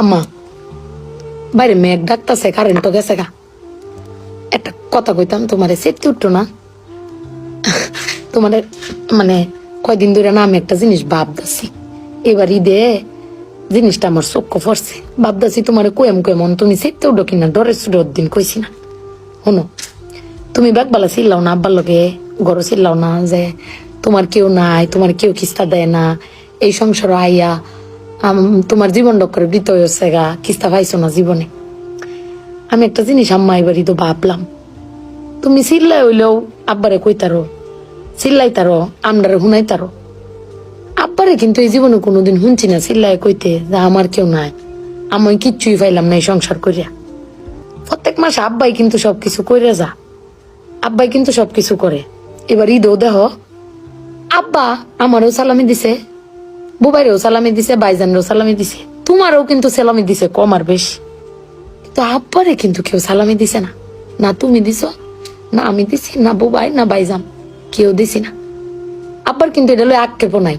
আম্মা বাইরে মেঘ ডাকতেছে, কারেন্ট গেছে গা। একটা কথা কইতাম, তোমারে সেফটি উঠতো না? তোমার মানে কয়দিন ধরে না আমি একটা জিনিস ভাবতেছি, এবার ঈদে জিনিসটা আমার চোখ পড়ছে। ভাবতেছি তোমার কেমন তুমি সেফটি উঠো কিনা, ডরের সুরের দিন কইছি না। শোনো, তুমি ব্যাগবালা চিল্লাও না, আব্বার লগে গড় চিল্লাও না যে তোমার কেউ নাই, তোমার কেউ কিস্তা দেয় না, এই সংসার আইয়া তোমার জীবন ডক্করে বৃত হয়েছে গা, কিস্তা পাইছো না জীবনে। আমি একটা জিনিস আম্মা এবারই তো ভাবলাম, তুমি চিল্লাই হইলেও আব্বারে কইতারো, চিল্লাইতারো, আমরারে শুনাইতারো। আব্বারে কিন্তু এই জীবনে কোনোদিন শুনছি না চিল্লাই কইতে যে আমার কেউ নাই, আমি কিচ্ছুই পাইলাম না এই সংসার করিয়া। প্রত্যেক মাসে আব্বাই কিন্তু সবকিছু করে যা, আব্বাই কিন্তু সবকিছু করে। এবার ঈদও দেহ আব্বা আমারও সালামি দিছে, বুবাইরেও সালামি দিছে, ভাইজানরেও সালামি দিছে, তোমারও কিন্তু সালামি দিছে কম আর বেশি। কিন্তু আব্বারে কিন্তু কেউ সালামি দিছে না, না তুমি দিছ, না আমি দিছি, না বুবাই, না ভাইজান, কেউ দিছি না। আব্বার কিন্তু এটা লই আক্ষেপও নাই।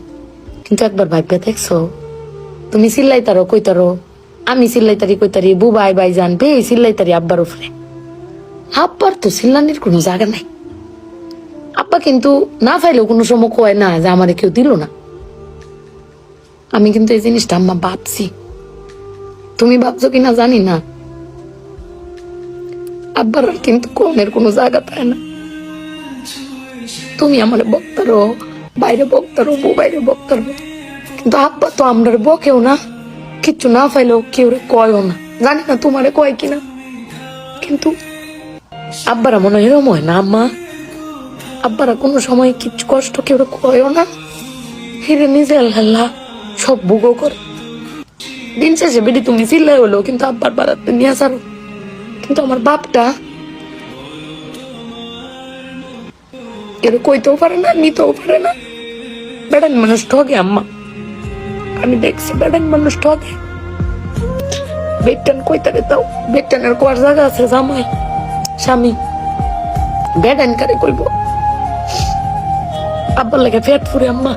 কিন্তু একবার ভাইবা দেখছো, তুমি চিল্লাইতারো কইতারো, আমি চিল্লাইতারি কইতারি, বুবাই ভাইজান বে চিল্লাইতারি আব্বার উপরে। আব্বার তো চিল্লানির কোনো জায়গা নাই। আব্বা কিন্তু না পাইলেও কোনো সময় কয় না যে আমারে কেউ দিল না। আমি কিন্তু এই জিনিসটা আম্মা ভাবছি, তুমি ভাবছো কিনা জানি না। আব্বার আর কিন্তু কনের কোনো জায়গা পায় না। তুমি আমার বক্তারো, বাইরে বক্তারো, বাইরে বক্তারো, কিন্তু আব্বা তো আমরা বকেও না, কিচ্ছু না পাইলেও কেউ কয়ও না। জানি না তোমারে কয় কিনা, কিন্তু আব্বারা মনে হয় এরম হয় না আম্মা? আব্বারা কোনো সময় কিছু কষ্ট কেউ কয়ও না, হিরে নিজে আল্লাহ সব ভোগও করে। দিন শেষে বেটি তুমি চিল্লাই হলো কিন্তু আব্বার বাড়াতে নিয়ে আসারো। কিন্তু আমার বাপটা এর কইতেও পারে না, নিতেও পারে না। বেড়ান মানুষ ঠকে আম্মা, আমি দেখছি বেড়ান মানুষ ঠকে। বেটান কইতারে দাও, বেটানের কোয়ার জায়গা আছে জামাই স্বামী, বেড়ান কারে কইব? আব্বার লাগে পেট ফুরে আম্মা।